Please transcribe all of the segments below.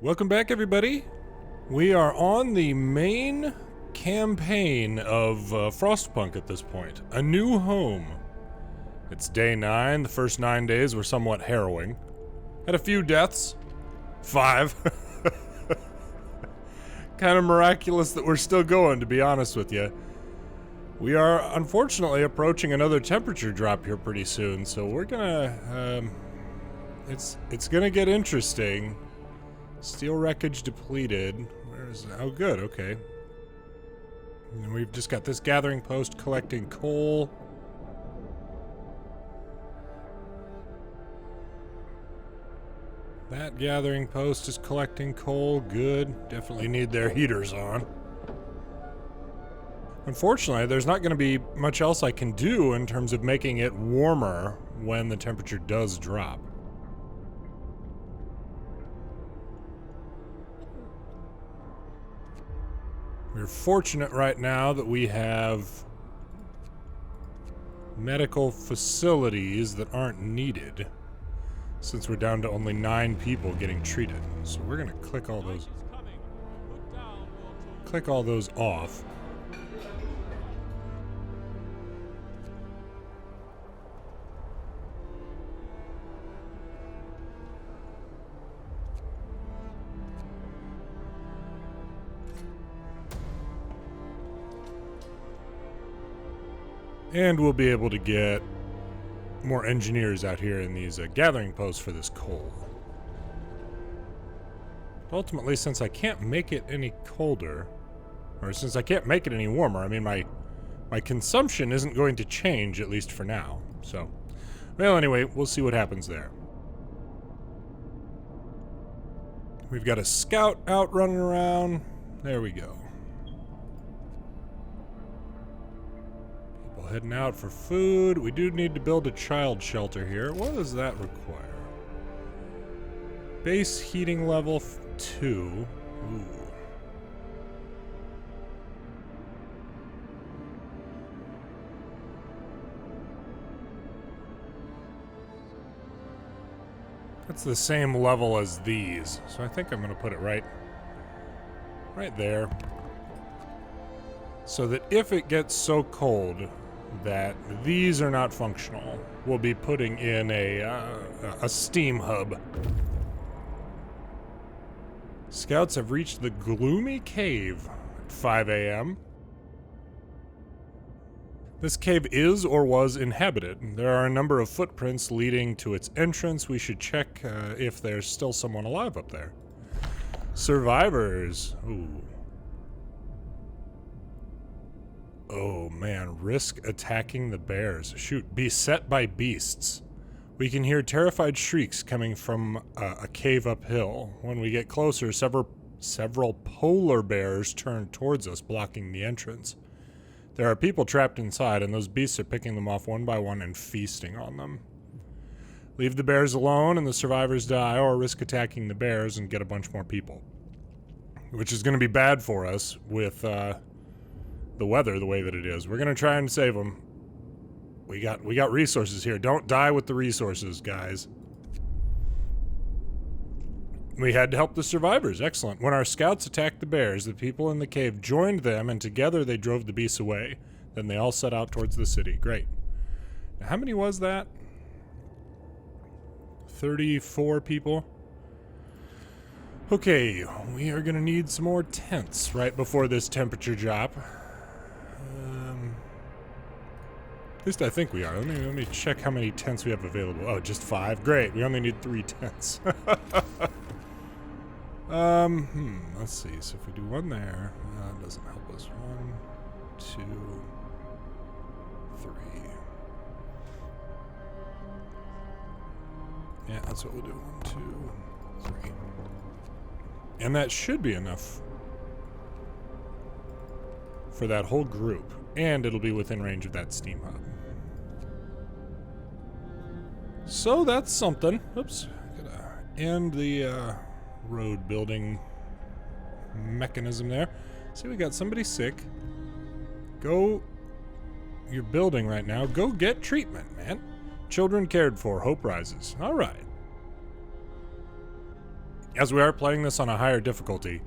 Welcome back, everybody. We are on the main campaign of Frostpunk at this point. A new home. It's day 9. The first 9 days were somewhat harrowing. Had a few deaths. 5. Kind of miraculous that we're still going, to be honest with you. We are unfortunately approaching another temperature drop here pretty soon, so we're gonna, it's gonna get interesting. Steel wreckage depleted. Where's... oh, good, okay. And we've just got this gathering post collecting coal. That gathering post is collecting coal. Good. Definitely need their heaters on. Unfortunately, there's not going to be much else I can do in terms of making it warmer when the temperature does drop. We're fortunate right now that we have medical facilities that aren't needed, since we're down to only 9 people getting treated. So we're gonna click all those off. And we'll be able to get more engineers out here in these gathering posts for this coal. Ultimately, since I can't make it any colder, or since I can't make it any warmer, I mean, my consumption isn't going to change, at least for now. So, well, anyway, we'll see what happens there. We've got a scout out running around. There we go. Heading out for food. We do need to build a child shelter here. What does that require? Base heating level 2. Ooh. That's the same level as these, so I think I'm going to put it right there. So that if it gets so cold that these are not functional, we'll be putting in a steam hub. Scouts have reached the gloomy cave at 5 a.m. This cave is or was inhabited. There are a number of footprints leading to its entrance. We should check if there's still someone alive up there. Survivors. Ooh. Oh man, risk attacking the bears. Shoot, beset by beasts. We can hear terrified shrieks coming from a cave uphill. When we get closer, several polar bears turn towards us, blocking the entrance. There are people trapped inside, and those beasts are picking them off one by one and feasting on them. Leave the bears alone and the survivors die, or risk attacking the bears and get a bunch more people. Which is going to be bad for us with, the weather the way that it is. We're gonna try and save them. We got resources here. Don't die with the resources, guys. We had to help the survivors. Excellent. When our scouts attacked the bears, the people in the cave joined them, and together they drove the beasts away. Then they all set out towards the city. Great. Now, how many was that? 34 people. Okay, we are gonna need some more tents right before this temperature drop. At least I think we are. Let me check how many tents we have available. Oh, just 5. Great. We only need 3 tents. Let's see. So if we do one there, that doesn't help us. 1, 2, 3. Yeah, that's what we'll do. 1, 2, 3. And that should be enough for that whole group. And it'll be within range of that steam hub. So that's something. Oops. Gotta end the road building mechanism there. See, we got somebody sick. Go. You're building right now. Go get treatment, man. Children cared for. Hope rises. All right. as we are playing this on a higher difficulty,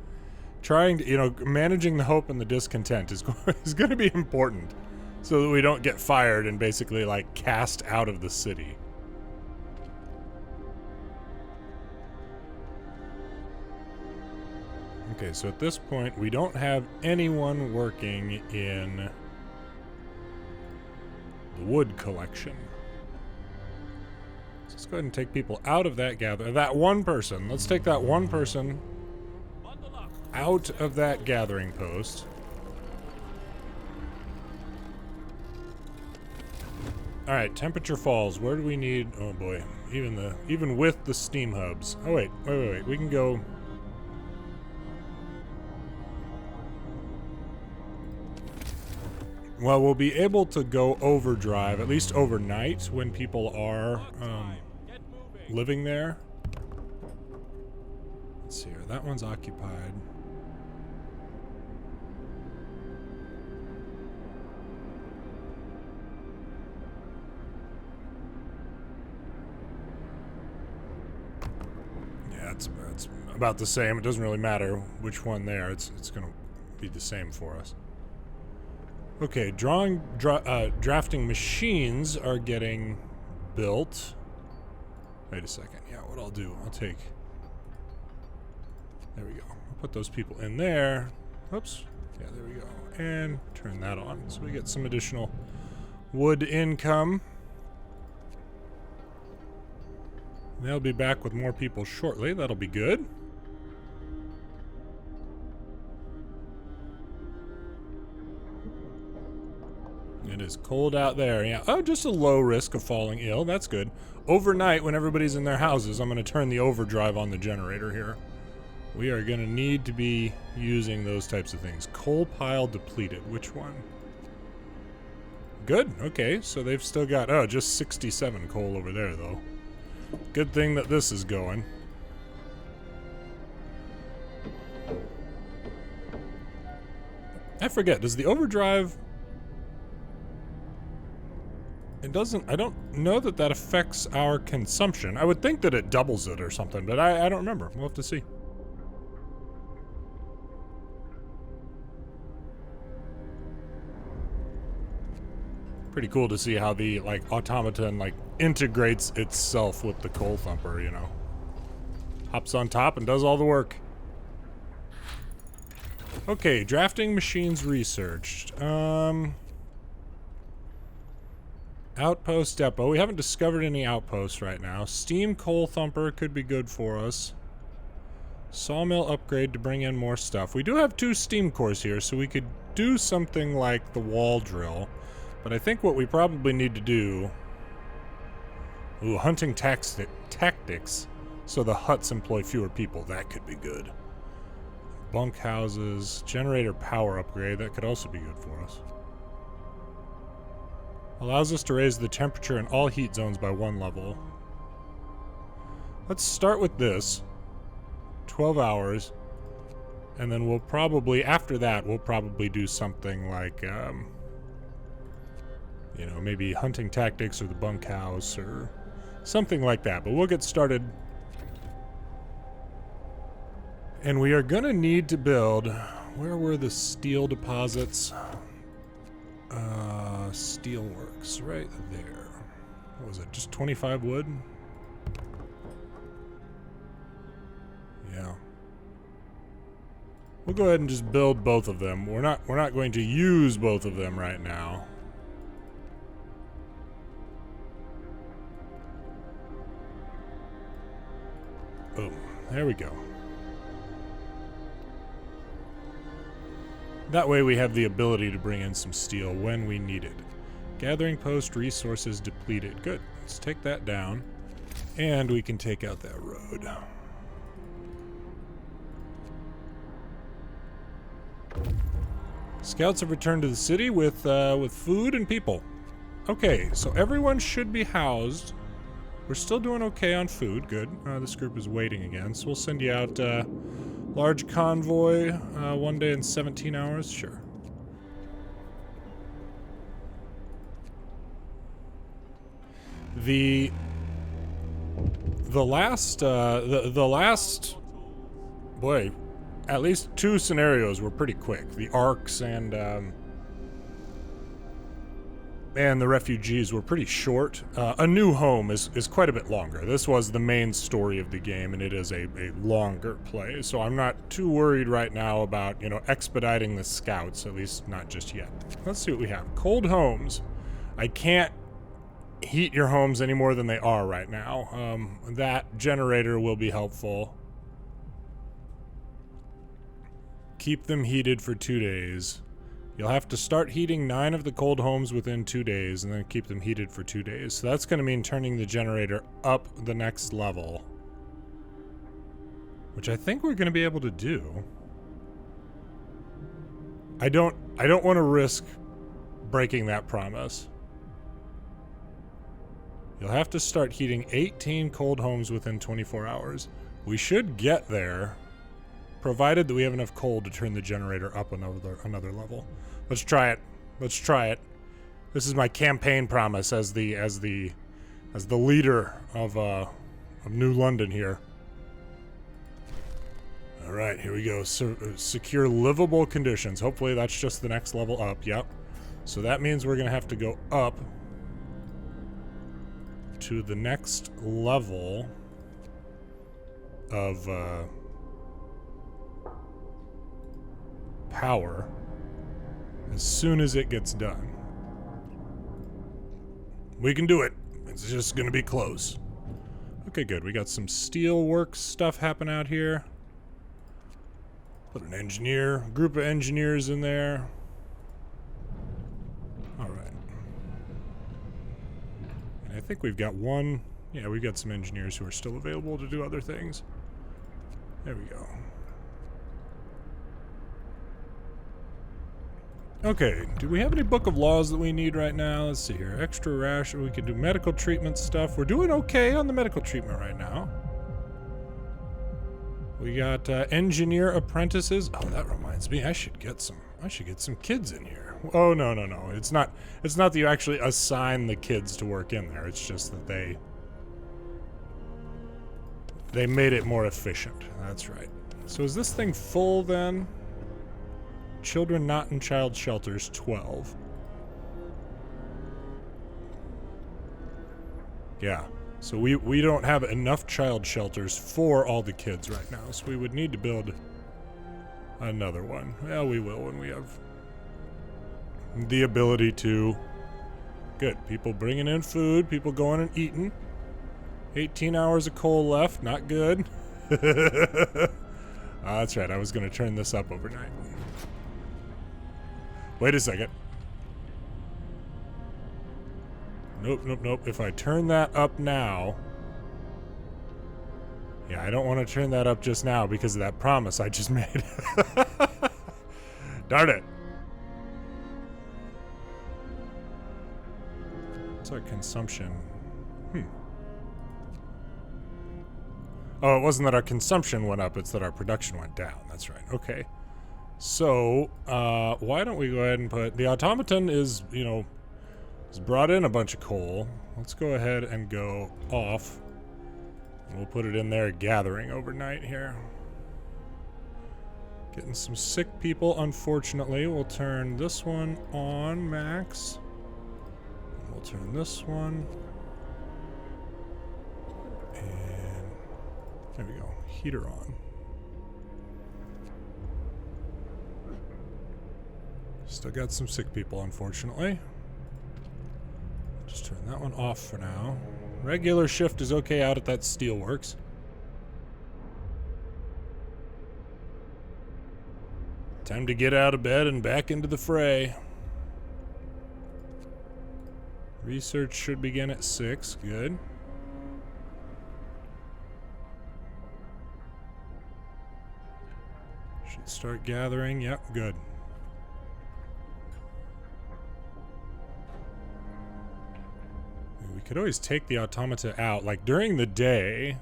trying to, you know, managing the hope and the discontent is going to be important so that we don't get fired and basically, like, cast out of the city. Okay, so at this point, we don't have anyone working in the wood collection. So let's go ahead and take people out of that gather. That one person. Let's take that one person out of that gathering post. All right, temperature falls. Where do we need? Oh boy, even with the steam hubs. Oh wait. We can go. Well, we'll be able to go overdrive, at least overnight, when people are living there. Let's see here. That one's occupied. Yeah, it's about the same. It doesn't really matter which one there. It's going to be the same for us. Okay, drafting machines are getting built. Wait a second. Yeah, what I'll do, I'll take... There we go. I'll put those people in there. Oops. Yeah, there we go. And turn that on. So we get some additional wood income. They'll be back with more people shortly. That'll be good. It is cold out there. Yeah. Oh, just a low risk of falling ill. That's good. Overnight, when everybody's in their houses, I'm going to turn the overdrive on the generator here. We are going to need to be using those types of things. Coal pile depleted. Which one? Good. Okay, so they've still got, oh, just 67 coal over there, though. Good thing that this is going. I forget, does the overdrive... It doesn't, I don't know that that affects our consumption. I would think that it doubles it or something, but I don't remember. We'll have to see. Pretty cool to see how the, like, automaton, like, integrates itself with the coal thumper, you know. Hops on top and does all the work. Okay, drafting machines researched. Outpost depot. We haven't discovered any outposts right now. Steam coal thumper could be good for us. Sawmill upgrade to bring in more stuff. We do have 2 steam cores here, so we could do something like the wall drill. But I think what we probably need to do... Ooh, hunting tactics. So the huts employ fewer people. That could be good. Bunk houses. Generator power upgrade. That could also be good for us. Allows us to raise the temperature in all heat zones by 1 level. Let's start with this. 12 hours. And then we'll probably, after that, we'll probably do something like, you know, maybe hunting tactics or the bunkhouse or something like that. But we'll get started. And we are going to need to build... Where were the steel deposits? Steelworks, right there. What was it, just 25 wood? Yeah. We'll go ahead and just build both of them. We're not going to use both of them right now. Boom. There we go. That way we have the ability to bring in some steel when we need it. Gathering post resources depleted. Good. Let's take that down. And we can take out that road. Scouts have returned to the city with food and people. Okay, so everyone should be housed. We're still doing okay on food. Good. This group is waiting again, so we'll send you out... large convoy, 1 day and 17 hours, sure. The last boy, at least 2 scenarios were pretty quick. The arcs and the refugees were pretty short. A New Home is quite a bit longer. This was the main story of the game, and it is a longer play, so I'm not too worried right now about, you know, expediting the scouts, at least not just yet. Let's see what we have. Cold homes. I can't heat your homes any more than they are right now. That generator will be helpful. Keep them heated for 2 days. You'll have to start heating 9 of the cold homes within 2 days and then keep them heated for 2 days. So that's going to mean turning the generator up the next level, which I think we're going to be able to do. I don't want to risk breaking that promise. You'll have to start heating 18 cold homes within 24 hours. We should get there, provided that we have enough coal to turn the generator up another level. Let's try it. Let's try it. This is my campaign promise as the leader of New London here. All right, here we go. Secure livable conditions. Hopefully that's just the next level up. Yep. So that means we're gonna have to go up to the next level of power as soon as it gets done. We can do it. It's just gonna be close. Okay, good. We got some steel work stuff happening out here. Put an group of engineers in there. All right. And I think we've got one. Yeah, we've got some engineers who are still available to do other things. There we go. Okay, do we have any book of laws that we need right now? Let's see here. Extra ration. We can do medical treatment stuff. We're doing okay on the medical treatment right now. We got engineer apprentices. Oh, that reminds me. I should get some kids in here. Oh, no. It's not that you actually assign the kids to work in there. It's just that they made it more efficient. That's right. So is this thing full then? Children not in child shelters, 12. Yeah. So we don't have enough child shelters for all the kids right now, so we would need to build another one. Well, we will when we have the ability to. Good. People bringing in food, people going and eating. 18 hours of coal left, not good. That's right, I was going to turn this up overnight. Wait a second. Nope. If I turn that up now... Yeah, I don't want to turn that up just now because of that promise I just made. Darn it. What's our consumption? Oh, it wasn't that our consumption went up, it's that our production went down. That's right. Okay. So, why don't we go ahead and put... The automaton is, you know... has brought in a bunch of coal. Let's go ahead and go off. And we'll put it in there gathering overnight here. Getting some sick people, unfortunately. We'll turn this one on, max. And we'll turn this one. And there we go. Heater on. Still got some sick people, unfortunately. Just turn that one off for now. Regular shift is okay out at that steelworks. Time to get out of bed and back into the fray. Research should begin at 6. Good. Should start gathering. Yep, good. We could always take the automata out. Like, during the day,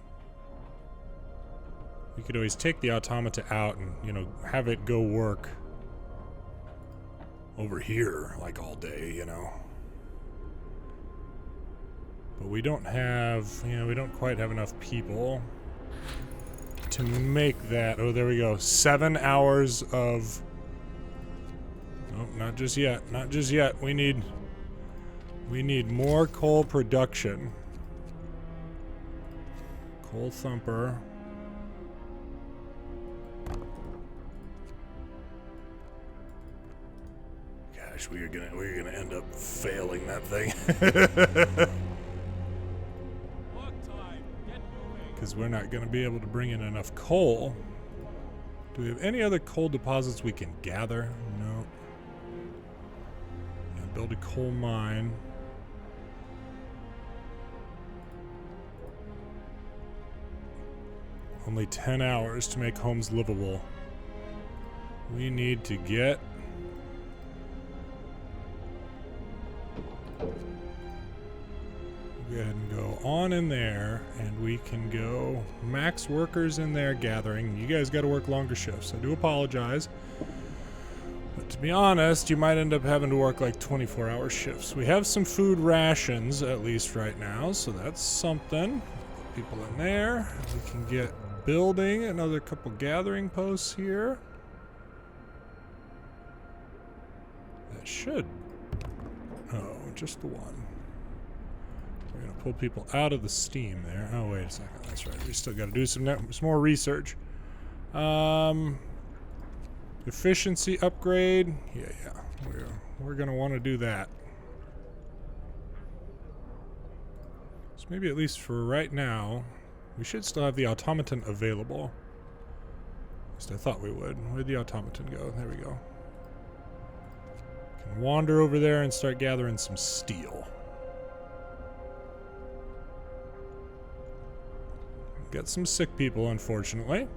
we could always take the automata out and, you know, have it go work over here, like, all day, you know. But we don't have, you know, we don't quite have enough people to make that. Oh, there we go. 7 hours of... Nope, not just yet. Not just yet. We need more coal production. Coal thumper. Gosh, we're gonna end up failing that thing. Because we're not gonna be able to bring in enough coal. Do we have any other coal deposits we can gather? No. Yeah, build a coal mine. Only 10 hours to make homes livable. We need to get... Go ahead and go on in there, and we can go max workers in there gathering. You guys got to work longer shifts. I do apologize. But to be honest, you might end up having to work like 24-hour shifts. We have some food rations, at least right now, so that's something. Put people in there. We can get building another couple gathering posts here. That should... Oh, just the one. We're going to pull people out of the steam there. Oh, wait a second. That's right. We still got to do some more research. Efficiency upgrade. Yeah. We're going to want to do that. So maybe at least for right now, we should still have the automaton available. At least I thought we would. Where'd the automaton go? There we go. Can wander over there and start gathering some steel. Got some sick people, unfortunately.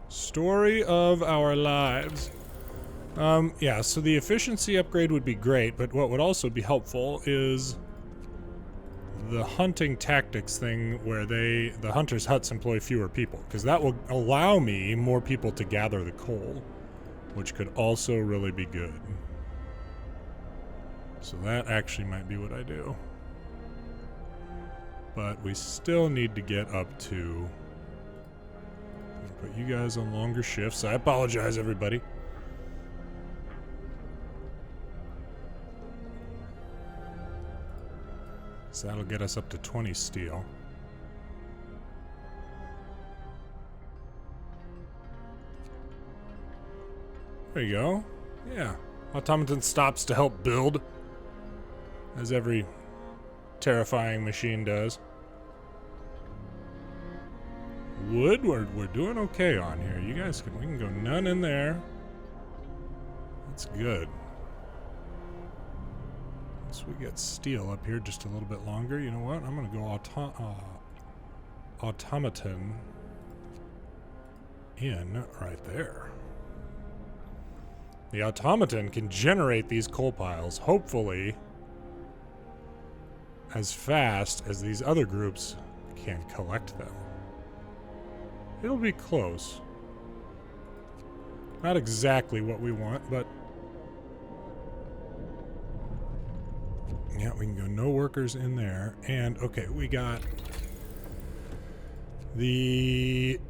Story of our lives. Yeah, so the efficiency upgrade would be great, but what would also be helpful is the hunting tactics thing where the hunters' huts employ fewer people, because that will allow me more people to gather the coal, which could also really be good. So that actually might be what I do. But we still need to get up to... Put you guys on longer shifts. I apologize, everybody. So that'll get us up to 20 steel. There you go. Yeah. Automaton stops to help build, as every terrifying machine does. Wood, we're doing okay on here. You guys we can go none in there. That's good. Once we get steel up here just a little bit longer, you know what? I'm gonna go automaton in right there. The automaton can generate these coal piles, hopefully, as fast as these other groups can collect them. It'll be close. Not exactly what we want, but... Yeah, we can go no workers in there. And, okay, we got the...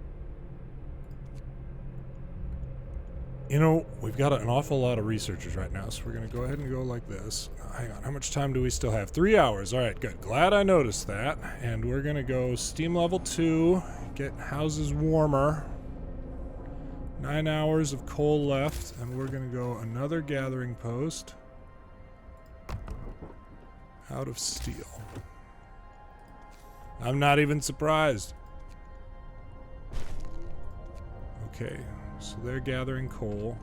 You know, we've got an awful lot of researchers right now, so we're going to go ahead and go like this. Hang on, how much time do we still have? 3 hours. All right, good. Glad I noticed that. And we're going to go steam level 2, get houses warmer. 9 hours of coal left, and we're going to go another gathering post. Out of steel. I'm not even surprised. Okay. So they're gathering coal.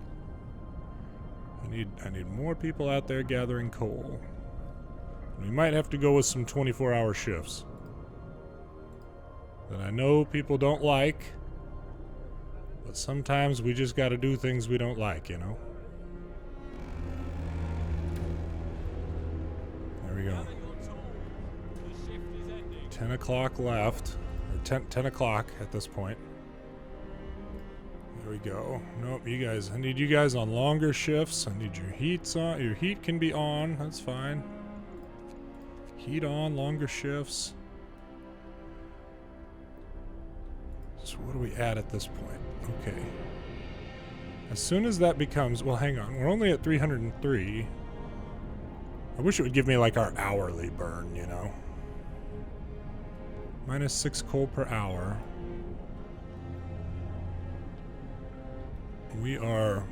I need more people out there gathering coal. We might have to go with some 24-hour shifts that I know people don't like, but sometimes we just got to do things we don't like, you know? There we go. 10 o'clock left, or 10 o'clock at this point. There we go. Nope, you guys, I need you guys on longer shifts. I need your heats on. Your heat can be on, that's fine. Heat on, longer shifts. So what are we at this point? Okay. As soon as that becomes... Well, hang on. We're only at 303. I wish it would give me like our hourly burn, you know? -6 coal per hour. We are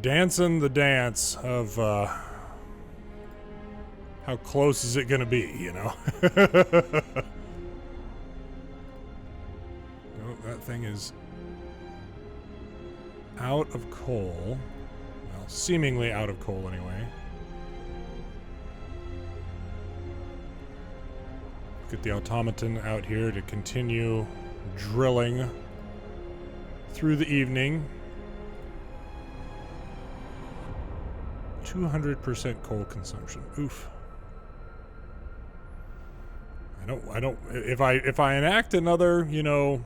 dancing the dance of how close is it gonna be, you know? No, that thing is out of coal. Well, seemingly out of coal anyway. Get the automaton out here to continue drilling through the evening. 200% coal consumption. Oof. I don't if I enact another, you know,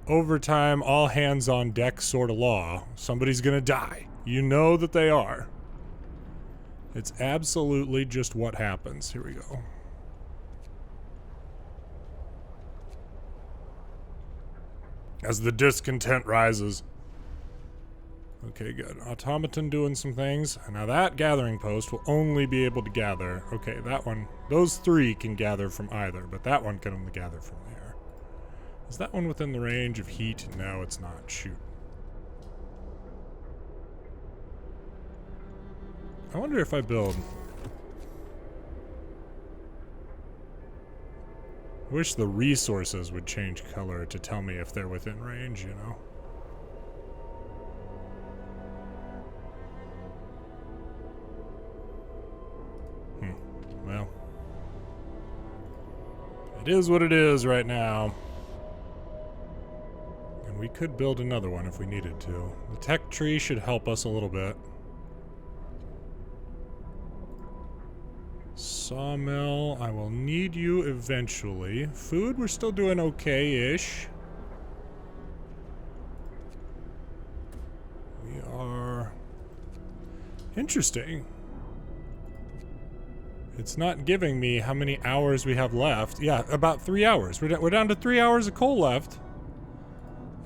overtime all hands on deck sort of law, somebody's gonna die. You know that they are. It's absolutely just what happens. Here we go. As the discontent rises. Okay, good. Automaton doing some things. Now that gathering post will only be able to gather... Okay, that one... Those three can gather from either, but that one can only gather from there. Is that one within the range of heat? No, it's not. Shoot. I wonder if I build... I wish the resources would change color to tell me if they're within range, you know? Well. It is what it is right now. And we could build another one if we needed to. The tech tree should help us a little bit. Sawmill, I will need you eventually. Food, we're still doing okay-ish. We are... Interesting. It's not giving me how many hours we have left. Yeah, about 3 hours. We're down to 3 hours of coal left.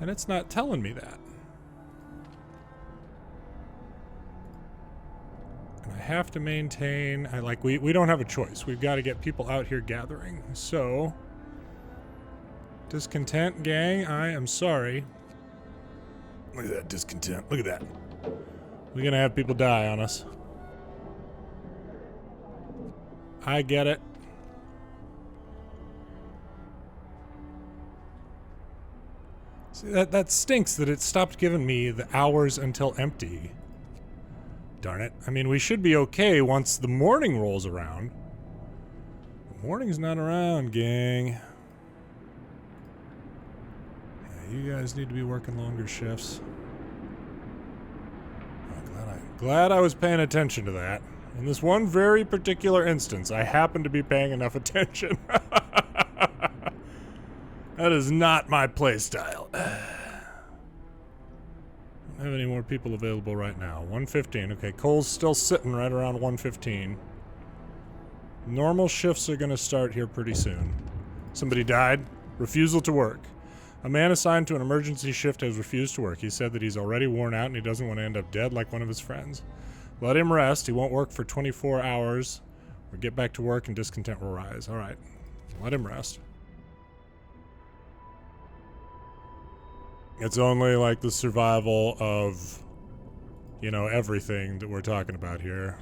And it's not telling me that. And I have to maintain... we don't have a choice. We've got to get people out here gathering. So... Discontent, gang, I am sorry. Look at that discontent. Look at that. We're gonna have people die on us. I get it. See, that stinks that it stopped giving me the hours until empty. Darn it. I mean, we should be okay once the morning rolls around. The morning's not around, gang. Yeah, you guys need to be working longer shifts. Glad I was paying attention to that. In this one very particular instance, I happen to be paying enough attention. That is not my playstyle. Don't have any more people available right now. 115. Okay, Cole's still sitting right around 115. Normal shifts are going to start here pretty soon. Somebody died. Refusal to work. A man assigned to an emergency shift has refused to work. He said that he's already worn out and he doesn't want to end up dead like one of his friends. Let him rest. He won't work for 24 hours. Or get back to work and discontent will rise. All right. Let him rest. It's only like the survival of, you know, everything that we're talking about here.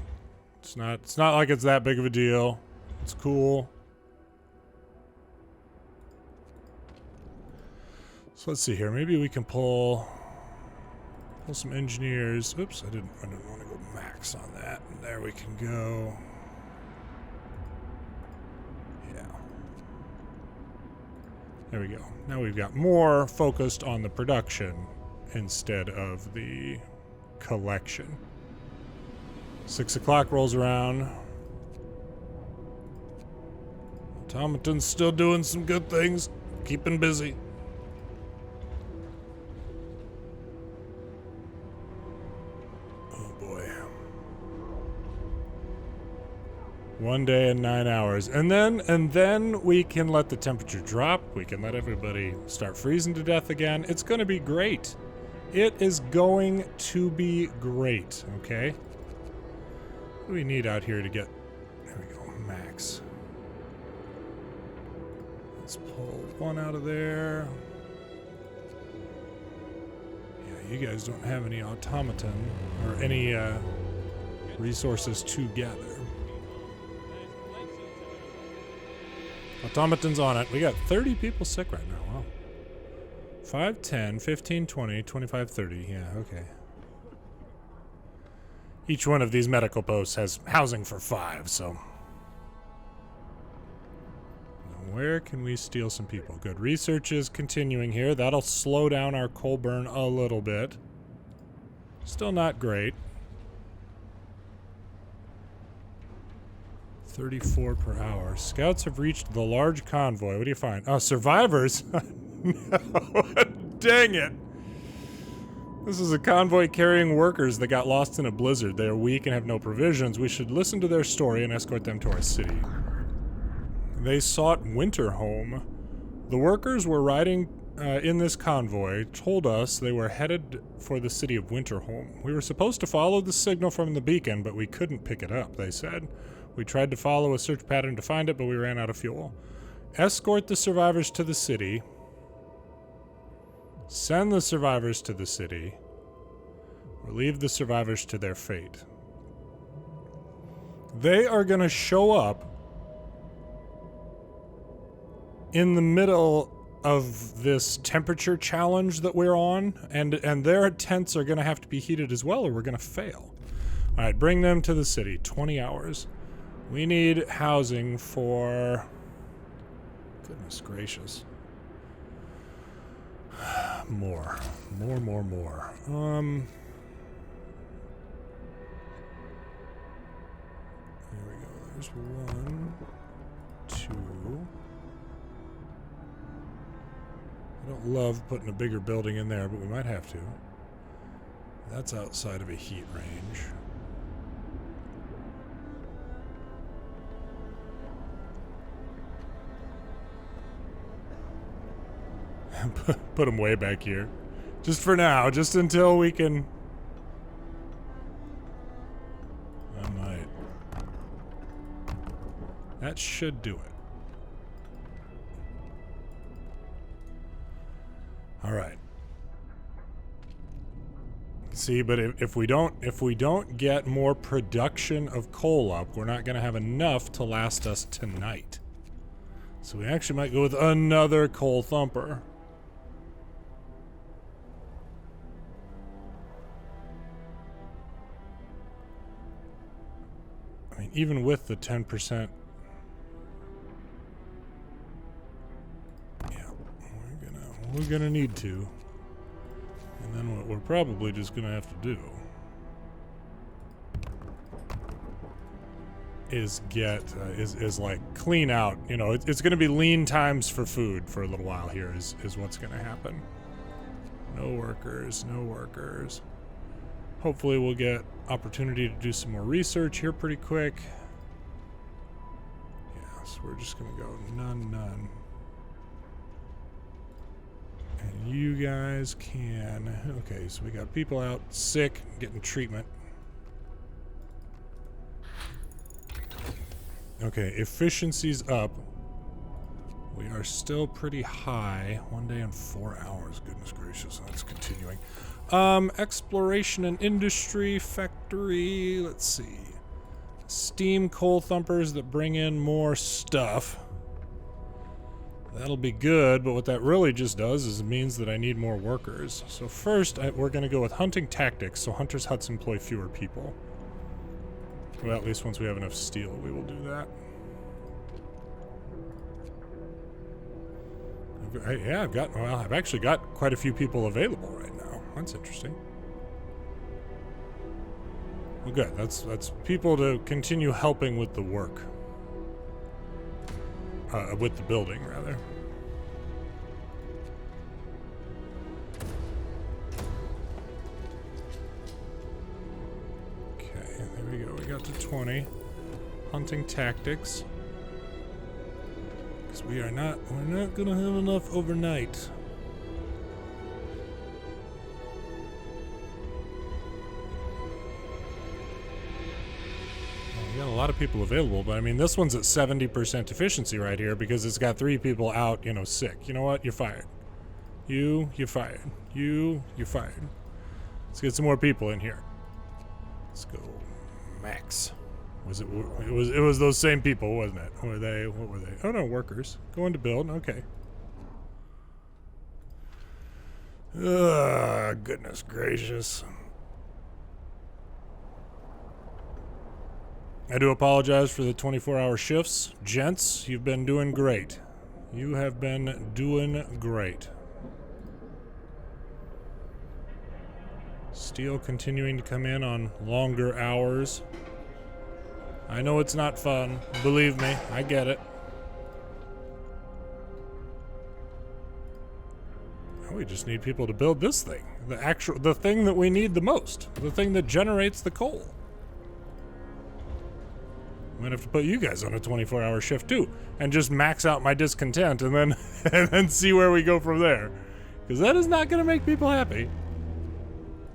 It's not like it's that big of a deal. It's cool. So let's see here. Maybe we can pull some engineers. Oops, I didn't want to go max on that. And there we can go. Yeah. There we go. Now we've got more focused on the production instead of the collection. 6 o'clock rolls around. Automaton's still doing some good things. Keeping busy. 1 day and 9 hours. And then we can let the temperature drop. We can let everybody start freezing to death again. It's going to be great. It is going to be great, okay? What do we need out here to get... There we go, max. Let's pull one out of there. Yeah, you guys don't have any automaton or any resources to gather. Automaton's on it. We got 30 people sick right now. Wow. 5, 10, 15, 20, 25, 30. Yeah, okay. Each one of these medical posts has housing for 5, so... Where can we steal some people? Good. Research is continuing here. That'll slow down our coal burn a little bit. Still not great. 34 per hour. Scouts have reached the large convoy. What do you find? Oh, survivors? No. Dang it. This is a convoy carrying workers that got lost in a blizzard. They are weak and have no provisions. We should listen to their story and escort them to our city. They sought Winterhome. The workers were riding in this convoy, told us they were headed for the city of Winterhome. We were supposed to follow the signal from the beacon, but we couldn't pick it up, they said. We tried to follow a search pattern to find it, but we ran out of fuel. Escort the survivors to the city. Send the survivors to the city. Or leave the survivors to their fate. They are going to show up in the middle of this temperature challenge that we're on, and their tents are going to have to be heated as well, or we're going to fail. All right, bring them to the city. 20 hours. We need housing for... Goodness gracious. More. Here we go. There's 1, 2... I don't love putting a bigger building in there, but we might have to. That's outside of a heat range. Put them way back here. Just for now, just until we can... I might. That should do it. All right. See, but if we don't get more production of coal up, we're not going to have enough to last us tonight. So we actually might go with another coal thumper. I mean, even with the 10%. We're gonna need to, and then what we're probably just gonna have to do is get is like clean out. You know, it's gonna be lean times for food for a little while here. Is what's gonna happen. No workers, no workers. Hopefully, we'll get opportunity to do some more research here pretty quick. Yeah, so we're just gonna go none. And you guys can... Okay, so we got people out sick, getting treatment. Okay, efficiency's up. We are still pretty high. 1 day and 4 hours. Goodness gracious, that's continuing. Exploration and industry, factory, let's see. Steam coal thumpers that bring in more stuff. That'll be good, but what that really just does is it means that I need more workers. So first, we're going to go with hunting tactics, so hunters' huts employ fewer people. Well, at least once we have enough steel, we will do that. Yeah, I've actually got quite a few people available right now. That's interesting. Well, good. That's people to continue helping with the work. With the building, rather. Okay, there we go. We got to 20. hunting tactics. Because we're not gonna have enough overnight. We got a lot of people available, but I mean, this one's at 70% efficiency right here because it's got 3 people out, you know, sick. You know what? You're fired. You're fired. You're fired. Let's get some more people in here. Let's go, Max. It was those same people, wasn't it? What were they? Oh no, workers. Going to build. Okay. Ugh, goodness gracious. I do apologize for the 24-hour shifts. Gents, you've been doing great. You have been doing great. Steel continuing to come in on longer hours. I know it's not fun. Believe me, I get it. We just need people to build this thing. The thing that we need the most. The thing that generates the coal. I'm gonna have to put you guys on a 24-hour shift too, and just max out my discontent, and then see where we go from there. Because that is not gonna make people happy.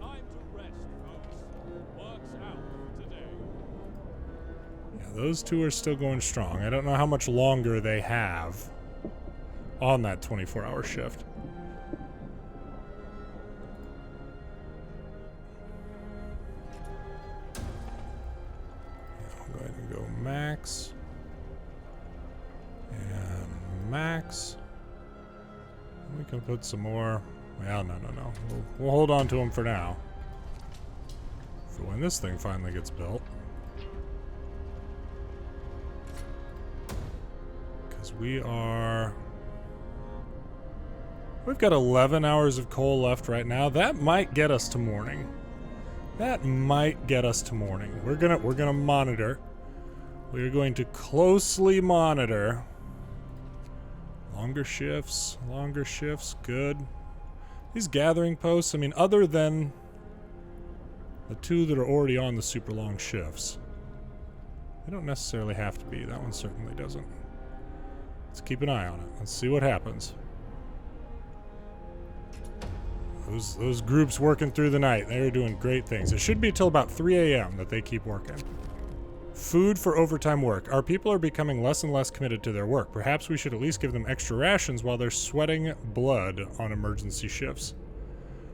Time to rest, folks. Work's out today. Yeah, those two are still going strong. I don't know how much longer they have on that 24-hour shift. Max and Max. We can put some more. Well, no. We'll hold on to them for now. For when this thing finally gets built. Because we've got 11 hours of coal left right now. That might get us to morning. That might get us to morning. We're gonna monitor. We're going to closely monitor. Longer shifts, good. These gathering posts, I mean, other than the 2 that are already on the super long shifts, they don't necessarily have to be. That one certainly doesn't. Let's keep an eye on it. Let's see what happens. Those groups working through the night, they're doing great things. It should be till about 3 a.m. that they keep working. Food for overtime work. Our people are becoming less and less committed to their work. Perhaps we should at least give them extra rations while they're sweating blood on emergency shifts.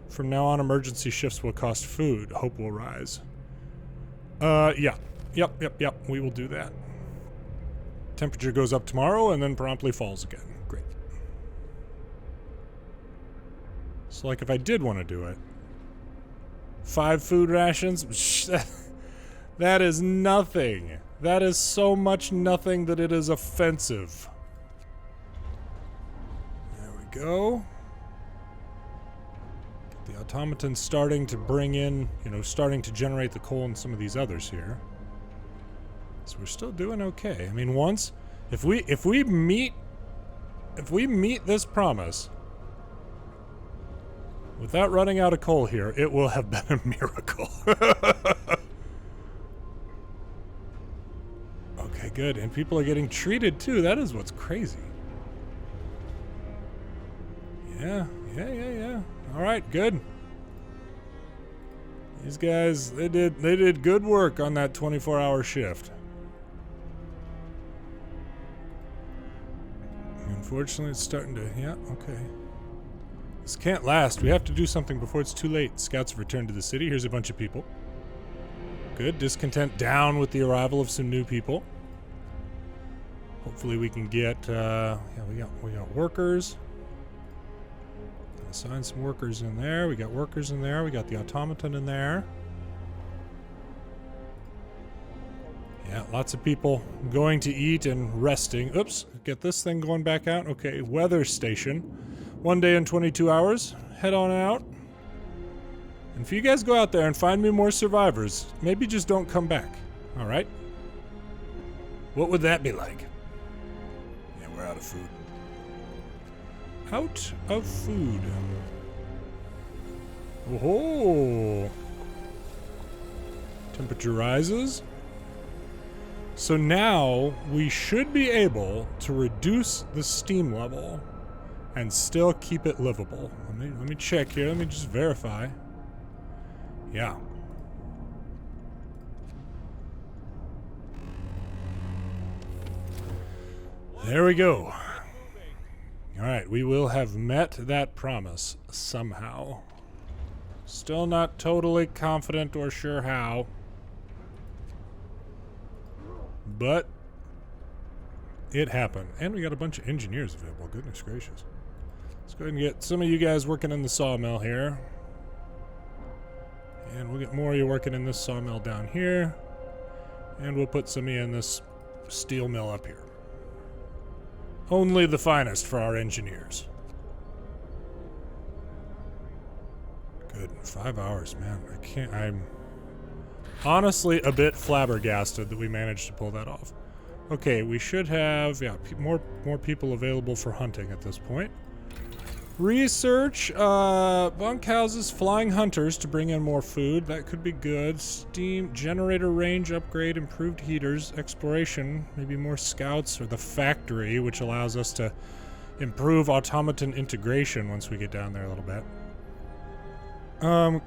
From now on, emergency shifts will cost food. Hope will rise. Yeah. Yep. We will do that. Temperature goes up tomorrow and then promptly falls again. Great. So, like, if I did want to do it, 5 food rations? That is nothing. That is so much nothing that it is offensive. There we go. The automaton's starting to bring in, starting to generate the coal in some of these others here. So we're still doing okay. I mean, if we meet this promise without running out of coal here, it will have been a miracle. Okay, good. And people are getting treated too. That is what's crazy. Yeah. All right, good. These guys, they did good work on that 24-hour shift. Unfortunately, it's starting to, yeah, okay. This can't last. We have to do something before it's too late. Scouts have returned to the city. Here's a bunch of people. Good. Discontent down with the arrival of some new people. Hopefully we can get, yeah, we got workers. Assign some workers in there. We got workers in there. We got the automaton in there. Yeah, lots of people going to eat and resting. Oops, get this thing going back out. Okay, weather station. 1 day and 22 hours. Head on out. And if you guys go out there and find me more survivors, maybe just don't come back. All right? What would that be like? Yeah, we're out of food. Out of food. Oh. Temperature rises. So now we should be able to reduce the steam level and still keep it livable. Let me check here. Let me just verify. Yeah. There we go. All right, we will have met that promise somehow. Still not totally confident or sure how. But it happened. And we got a bunch of engineers available. Goodness gracious. Let's go ahead and get some of you guys working in the sawmill here. And we'll get more of you working in this sawmill down here. And we'll put some of you in this steel mill up here. Only the finest for our engineers. Good. 5 hours, man. I'm honestly a bit flabbergasted that we managed to pull that off. Okay, we should have, yeah, more people available for hunting at this point. Research, bunkhouses, flying hunters to bring in more food. That could be good. Steam generator range upgrade, improved heaters, exploration, maybe more scouts, or the factory, which allows us to improve automaton integration once we get down there a little bit.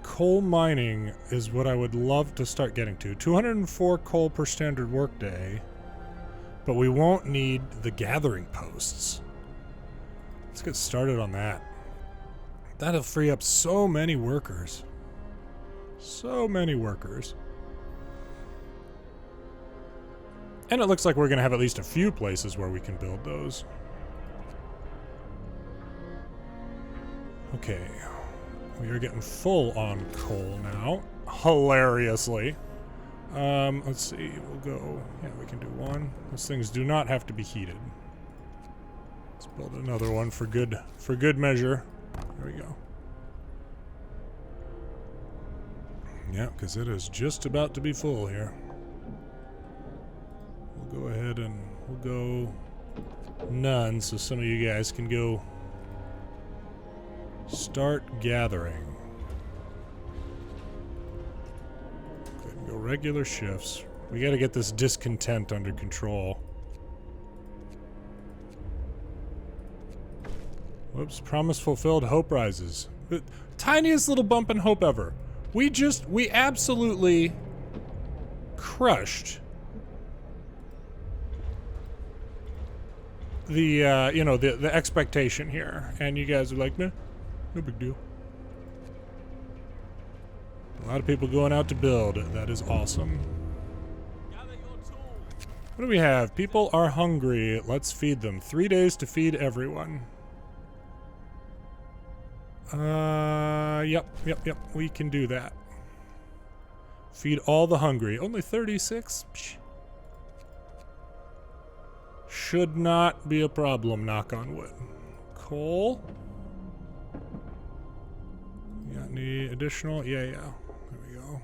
Coal mining is what I would love to start getting to. 204 coal per standard workday, but we won't need the gathering posts. Let's get started on that. That'll free up so many workers. So many workers. And it looks like we're going to have at least a few places where we can build those. Okay. We are getting full on coal now. Hilariously. Let's see. We'll go... Yeah, we can do one. Those things do not have to be heated. Let's build another one for good measure. There we go. Yeah, because it is just about to be full here. We'll go ahead and we'll go none, so some of you guys can go start gathering. Go ahead and go regular shifts. We got to get this discontent under control. Whoops, promise fulfilled, hope rises. The tiniest little bump in hope ever. We absolutely crushed the, the expectation here. And you guys are like, meh, no big deal. A lot of people going out to build. That is awesome. What do we have? People are hungry. Let's feed them. 3 days to feed everyone. Yep. We can do that. Feed all the hungry. Only 36? Psh. Should not be a problem, knock on wood. Coal? You got any additional? Yeah. There we go.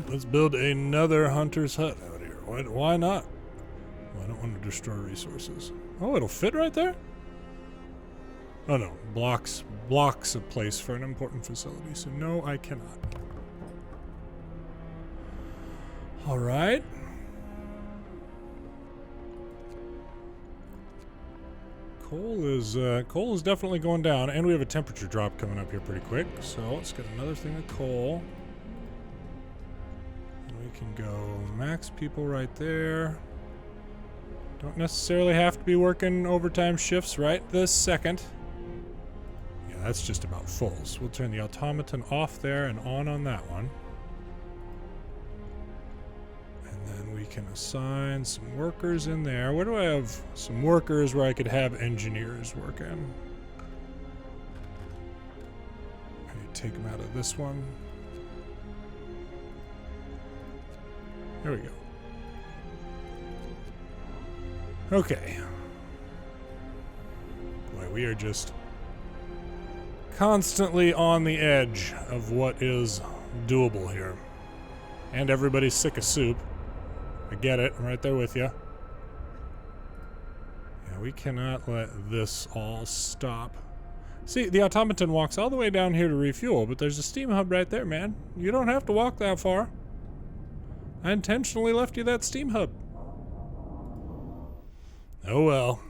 Let's build another hunter's hut out here. Why not? Well, I don't want to destroy resources. Oh, it'll fit right there? Oh no, blocks a place for an important facility, so no, I cannot. All right. Coal is definitely going down, and we have a temperature drop coming up here pretty quick. So let's get another thing of coal. And we can go max people right there. Don't necessarily have to be working overtime shifts right this second. That's just about full. So we'll turn the automaton off there and on that one. And then we can assign some workers in there. Where do I have some workers where I could have engineers working? Maybe take them out of this one. There we go. Okay. Boy, we are just constantly on the edge of what is doable here. And everybody's sick of soup. I get it. I'm right there with you. Yeah, we cannot let this all stop. See, the automaton walks all the way down here to refuel, but there's a steam hub right there, man. You don't have to walk that far. I intentionally left you that steam hub. Oh well.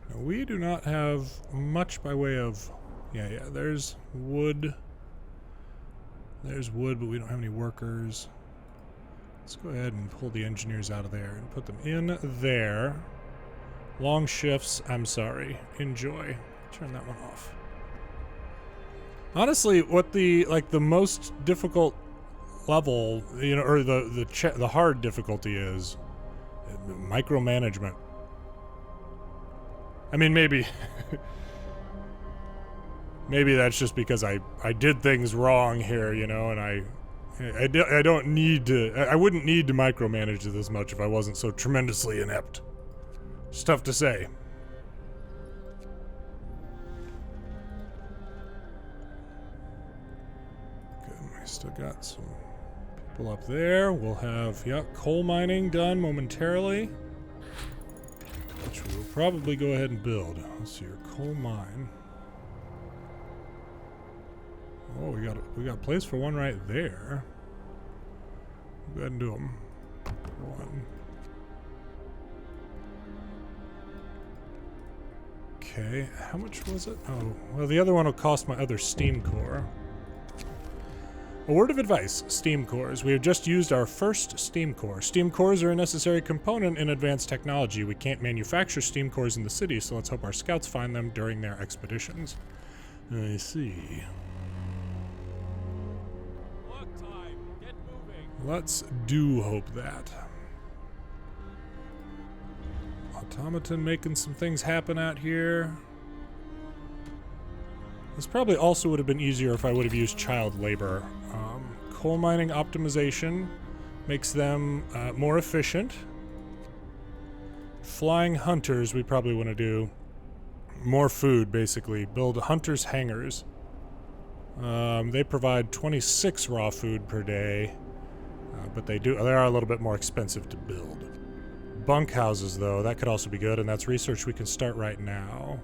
Now, we do not have much by way of... Yeah, there's wood. There's wood, but we don't have any workers. Let's go ahead and pull the engineers out of there and put them in there. Long shifts, I'm sorry. Enjoy. Turn that one off. Honestly, what the most difficult level, you know, or the hard difficulty is micromanagement. I mean, maybe maybe that's just because I did things wrong here, you know, and I don't need to. I wouldn't need to micromanage it as much if I wasn't so tremendously inept. It's tough to say. Still got some people up there. We'll have, coal mining done momentarily, which we'll probably go ahead and build. Let's see your coal mine. Oh, we got a place for one right there. Go ahead and do them. One. Okay, how much was it? Oh, well, the other one will cost my other steam core. A word of advice, steam cores. We have just used our first steam core. Steam cores are a necessary component in advanced technology. We can't manufacture steam cores in the city, so let's hope our scouts find them during their expeditions. I see. Work time. Get moving. Let's do hope that. Automaton making some things happen out here. This probably also would have been easier if I would have used child labor. Coal mining optimization makes them more efficient. Flying hunters, we probably want to do more food, basically. Build hunters' hangars. They provide 26 raw food per day, but they are a little bit more expensive to build. Bunkhouses, though, that could also be good, and that's research we can start right now.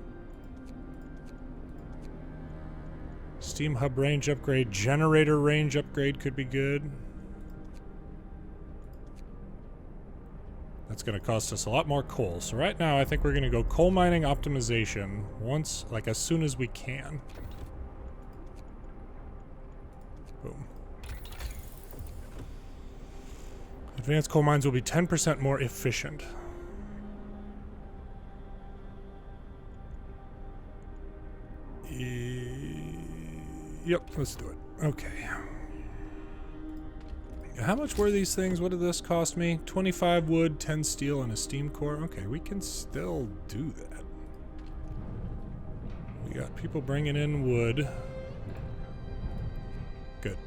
Steam hub range upgrade, generator range upgrade could be good. That's going to cost us a lot more coal. So right now I think we're going to go coal mining optimization as soon as we can. Boom. Advanced coal mines will be 10% more efficient. Yep, let's do it. Okay. How much were these things? What did this cost me? 25 wood, 10 steel, and a steam core. Okay, we can still do that. We got people bringing in wood. Good.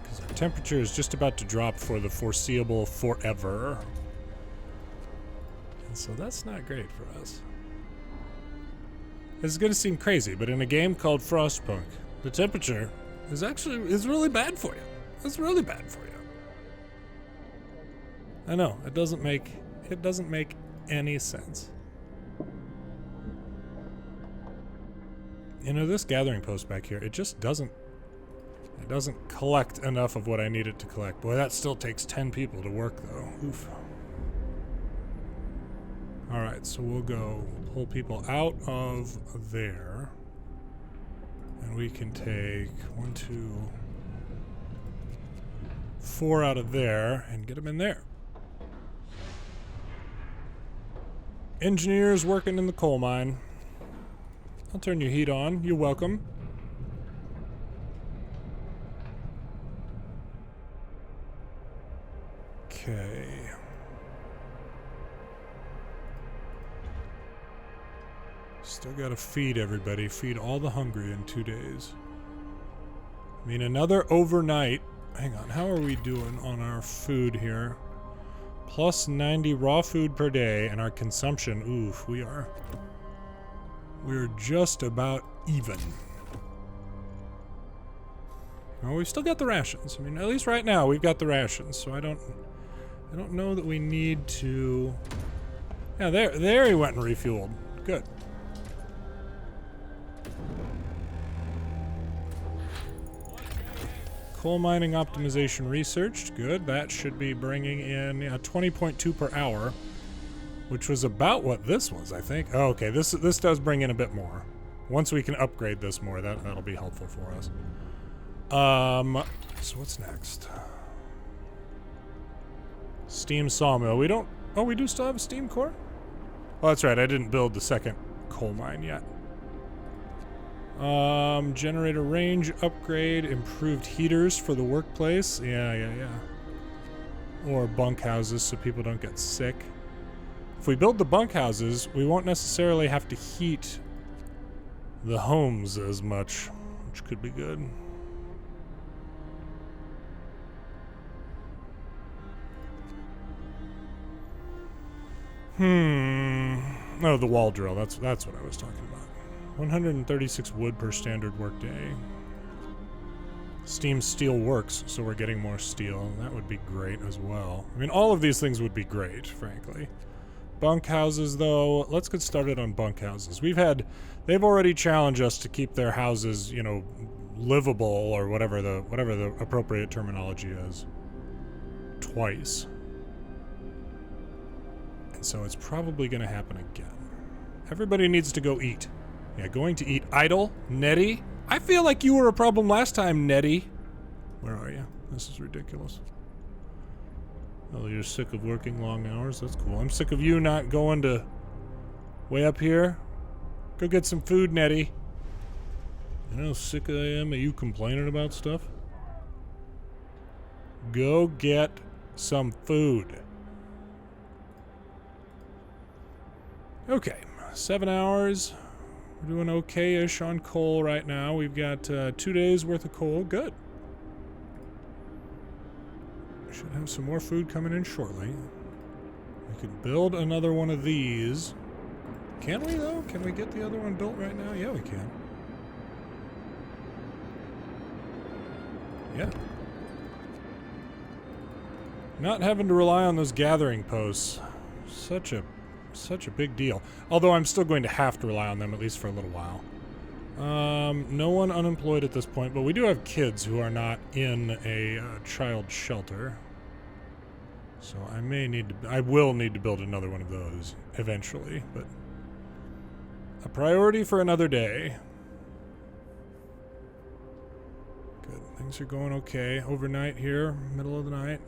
Because our temperature is just about to drop for the foreseeable forever. And so that's not great for us. This is going to seem crazy, but in a game called Frostpunk, the temperature is really bad for you. It's really bad for you. I know, it doesn't make any sense. You know, this gathering post back here, it doesn't collect enough of what I need it to collect. Boy, that still takes 10 people to work though. Oof. Alright, so we'll pull people out of there. And we can take 1, 2, 4 out of there and get them in there. Engineers working in the coal mine. I'll turn your heat on. You're welcome. Okay. Still gotta feed everybody. Feed all the hungry in 2 days. I mean, another overnight. Hang on, how are we doing on our food here? Plus 90 raw food per day, and our consumption, oof, we're just about even. Well, we've still got the rations. I mean, at least right now we've got the rations, so I don't know that we need to. Yeah, there he went and refueled. Good. Coal mining optimization researched. Good. That should be bringing in 20.2 per hour, which was about what this was, I think. Oh, okay. This does bring in a bit more. Once we can upgrade this more, that'll be helpful for us. So what's next? Steam sawmill. We don't... Oh, we do still have a steam core? Oh, that's right. I didn't build the second coal mine yet. Generator range upgrade, improved heaters for the workplace. Yeah. Or bunkhouses so people don't get sick. If we build the bunkhouses, we won't necessarily have to heat the homes as much, which could be good. Oh, the wall drill. That's what I was talking about. 136 wood per standard workday. Steam steel works, so we're getting more steel. That would be great as well. I mean, all of these things would be great, frankly. Bunkhouses, though, let's get started on bunkhouses. They've already challenged us to keep their houses, you know, livable or whatever the appropriate terminology is. Twice. And so it's probably going to happen again. Everybody needs to go eat. Yeah, going to eat. Idle? Nettie? I feel like you were a problem last time, Nettie. Where are you? This is ridiculous. Oh, you're sick of working long hours? That's cool. I'm sick of you not going to way up here. Go get some food, Nettie. You know how sick I am of you complaining about stuff? Go get some food. Okay, 7 hours. We're doing okay-ish on coal right now. We've got 2 days worth of coal. Good. Should have some more food coming in shortly. We could build another one of these. Can we, though? Can we get the other one built right now? Yeah, we can. Yeah. Not having to rely on those gathering posts. Such a big deal. Although I'm still going to have to rely on them, at least for a little while. No one unemployed at this point, but we do have kids who are not in a child shelter. So I will need to build another one of those eventually, but a priority for another day. Good. Things are going okay. Overnight here, middle of the night.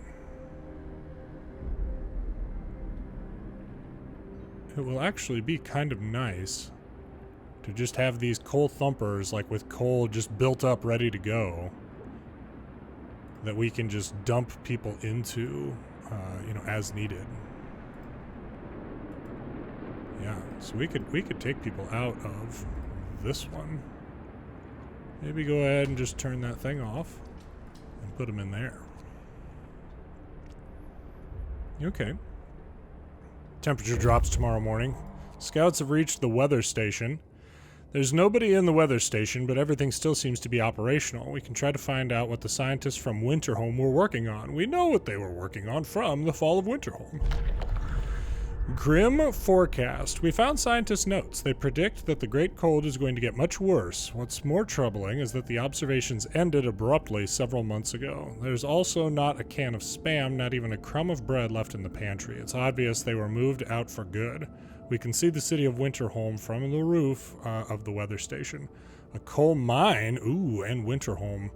It will actually be kind of nice to just have these coal thumpers, like with coal just built up, ready to go, that we can just dump people into, you know, as needed. Yeah, so we could take people out of this one. Maybe go ahead and just turn that thing off and put them in there. Okay. Temperature drops tomorrow morning. Scouts have reached the weather station. There's nobody in the weather station, but everything still seems to be operational. We can try to find out what the scientists from Winterhome were working on. We know what they were working on from the fall of Winterhome. Grim forecast. We found scientists' notes. They predict that the Great Cold is going to get much worse. What's more troubling is that the observations ended abruptly several months ago. There's also not a can of Spam, not even a crumb of bread left in the pantry. It's obvious they were moved out for good. We can see the city of Winterhome from the roof of the weather station. A coal mine? Ooh, and Winterhome.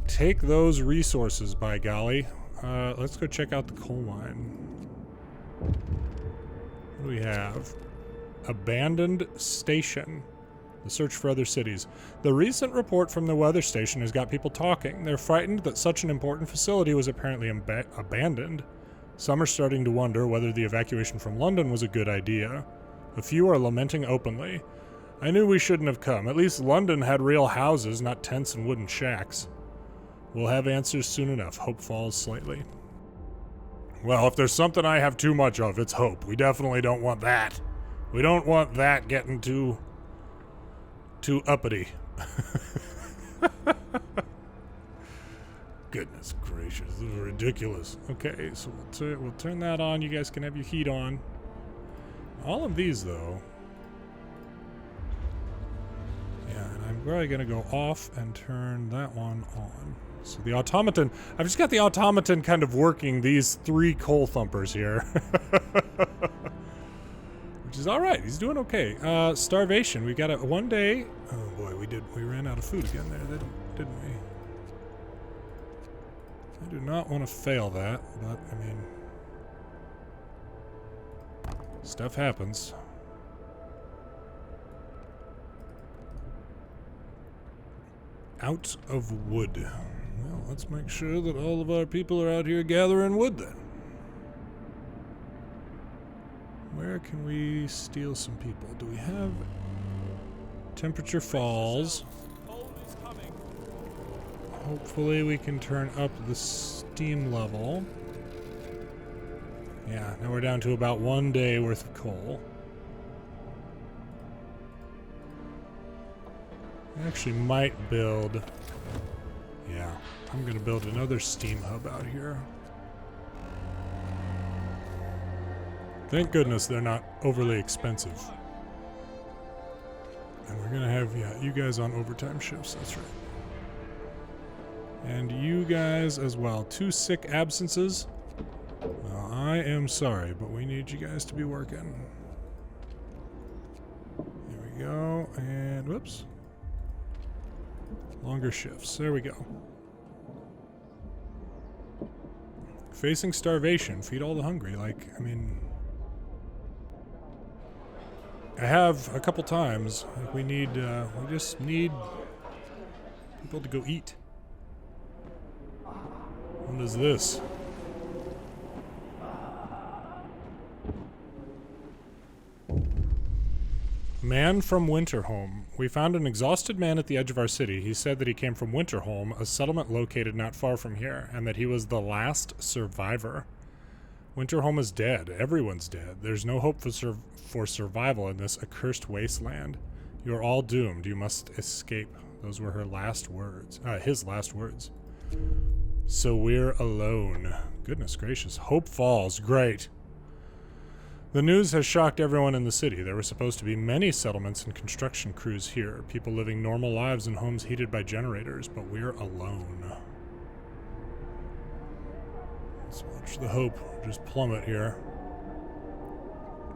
Take those resources, by golly. Let's go check out the coal mine. What do we have? Abandoned station. The search for other cities. The recent report from the weather station has got people talking. They're frightened that such an important facility was apparently abandoned. Some are starting to wonder whether the evacuation from London was a good idea. A few are lamenting openly. I knew we shouldn't have come. At least London had real houses, not tents and wooden shacks. We'll have answers soon enough. Hope falls slightly. Well, if there's something I have too much of, it's hope. We definitely don't want that. We don't want that getting too uppity. Goodness gracious, this is ridiculous. Okay, so we'll turn that on. You guys can have your heat on. All of these, though. Yeah, and I'm probably going to go off and turn that one on. So the automaton, I've just got the automaton kind of working these 3 coal thumpers here. Which is alright, he's doing okay. Starvation, we got a 1 day. Oh boy, we ran out of food again there, didn't we? I do not want to fail that, but I mean, stuff happens. Out of wood. Well, let's make sure that all of our people are out here gathering wood then. Where can we steal some people? Do we have... Temperature falls. Hopefully we can turn up the steam level. Yeah, now we're down to about 1 day worth of coal. I actually might build... Yeah, I'm gonna build another steam hub out here. Thank goodness they're not overly expensive. And we're gonna have, yeah, you guys on overtime shifts, that's right. And you guys as well. 2 sick absences. Well, I am sorry, but we need you guys to be working. There we go, and whoops. Longer shifts, there we go. Facing starvation, feed all the hungry, like, I mean... I have a couple times, like we just need people to go eat. What is this? Man from Winterhome. We found an exhausted man at the edge of our city. He said that he came from Winterhome, a settlement located not far from here, and that he was the last survivor. Winterhome is dead. Everyone's dead. There's no hope for survival in this accursed wasteland. You are all doomed. You must escape. Those were her last words. His last words. So we're alone. Goodness gracious. Hope falls. Great. The news has shocked everyone in the city. There were supposed to be many settlements and construction crews here, people living normal lives in homes heated by generators, but we're alone. Let's watch the hope just plummet here.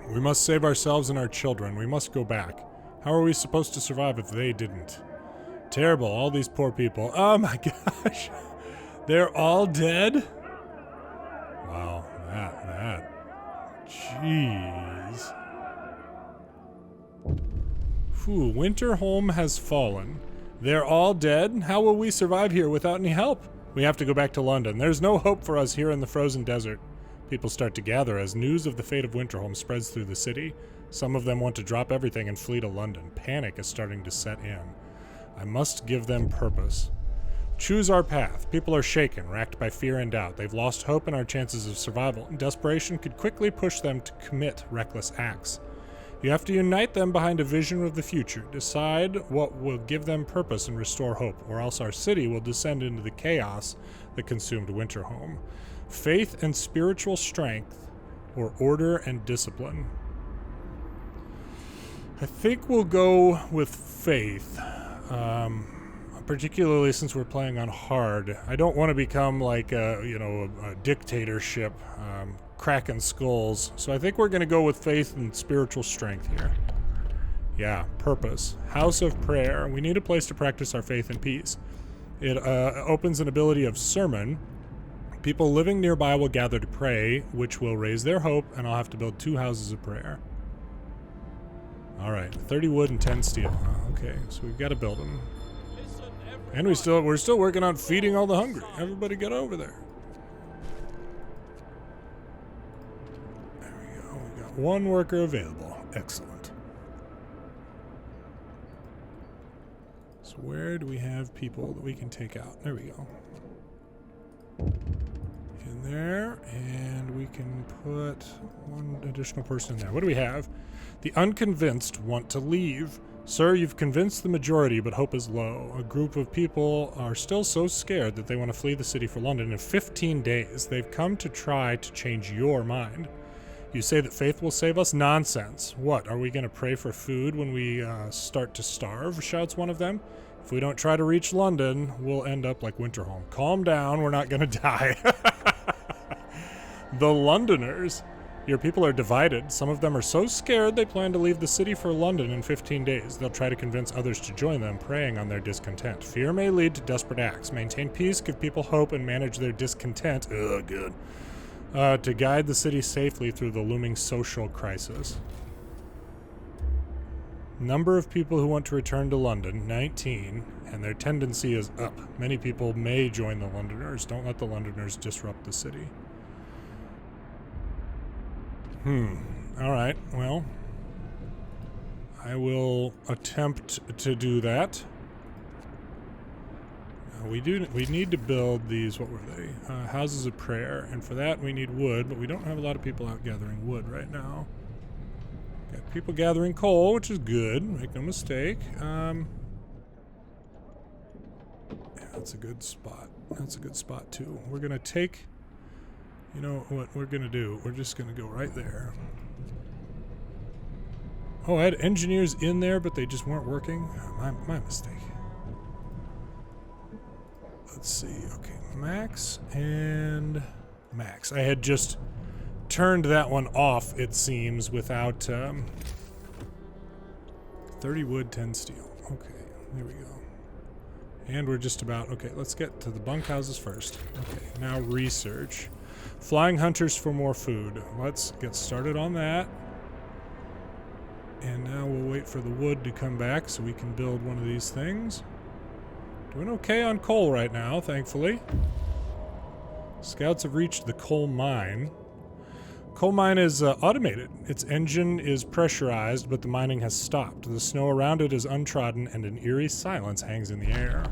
We must save ourselves and our children. We must go back. How are we supposed to survive if they didn't? Terrible, all these poor people. Oh my gosh. They're all dead? Wow, that. Jeez. Phew, Winterhome has fallen. They're all dead? How will we survive here without any help? We have to go back to London. There's no hope for us here in the frozen desert. People start to gather as news of the fate of Winterhome spreads through the city. Some of them want to drop everything and flee to London. Panic is starting to set in. I must give them purpose. Choose our path. People are shaken, racked by fear and doubt. They've lost hope in our chances of survival. Desperation could quickly push them to commit reckless acts. You have to unite them behind a vision of the future. Decide what will give them purpose and restore hope, or else our city will descend into the chaos that consumed Winterhome. Faith and spiritual strength, or order and discipline. I think we'll go with faith. Particularly since we're playing on hard. I don't want to become like a dictatorship, cracking skulls. So I think we're going to go with faith and spiritual strength here. Yeah, purpose. House of prayer. We need a place to practice our faith and peace. It opens an ability of sermon. People living nearby will gather to pray, which will raise their hope, and I'll have to build 2 houses of prayer. All right, 30 wood and 10 steel. Okay, so we've got to build them. And we're still working on feeding all the hungry. Everybody get over there. There we go. We got 1 worker available. Excellent. So where do we have people that we can take out? There we go. In there, and we can put 1 additional person in there. What do we have? The unconvinced want to leave. Sir, you've convinced the majority, but hope is low. A group of people are still so scared that they want to flee the city for London. In 15 days, they've come to try to change your mind. You say that faith will save us? Nonsense. What, are we going to pray for food when we start to starve? Shouts one of them. If we don't try to reach London, we'll end up like Winterhome. Calm down, we're not gonna die. The Londoners. Your people are divided. Some of them are so scared they plan to leave the city for London in 15 days. They'll try to convince others to join them, preying on their discontent. Fear may lead to desperate acts. Maintain peace, give people hope, and manage their discontent. Ugh, good. To guide the city safely through the looming social crisis. Number of people who want to return to London, 19, and their tendency is up. Many people may join the Londoners. Don't let the Londoners disrupt the city. Alright, well, I will attempt to do that. We need to build these, what were they? Houses of prayer, and for that we need wood, but we don't have a lot of people out gathering wood right now. Got people gathering coal, which is good, make no mistake. Yeah, that's a good spot. That's a good spot too. We're gonna take... You know what we're gonna do? We're just gonna go right there. Oh, I had engineers in there, but they just weren't working. My mistake. Let's see. Okay, max and max. I had just turned that one off, it seems, without 30 wood, 10 steel. Okay, there we go. And we're just about... Okay, let's get to the bunkhouses first. Okay, now research. Flying hunters for more food. Let's get started on that. And now we'll wait for the wood to come back so we can build one of these things. Doing okay on coal right now, thankfully. Scouts have reached the coal mine. Coal mine is automated. Its engine is pressurized, but the mining has stopped. The snow around it is untrodden, and an eerie silence hangs in the air.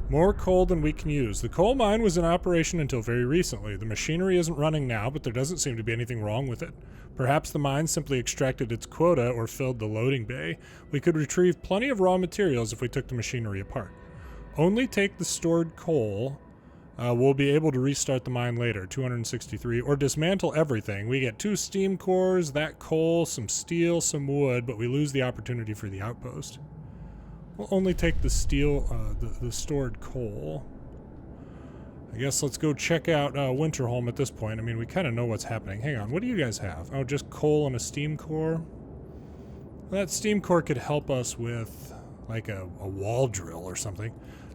More coal than we can use. The coal mine was in operation until very recently. The machinery isn't running now, but there doesn't seem to be anything wrong with it. Perhaps the mine simply extracted its quota or filled the loading bay. We could retrieve plenty of raw materials if we took the machinery apart. Only take the stored coal. We'll be able to restart the mine later, 263, or dismantle everything. We get 2 steam cores, that coal, some steel, some wood, but we lose the opportunity for the outpost. We'll only take the steel, the stored coal. I guess let's go check out Winterhome at this point. I mean, we kind of know what's happening. Hang on, what do you guys have? Oh, just coal and a steam core? Well, that steam core could help us with, like, a wall drill or something.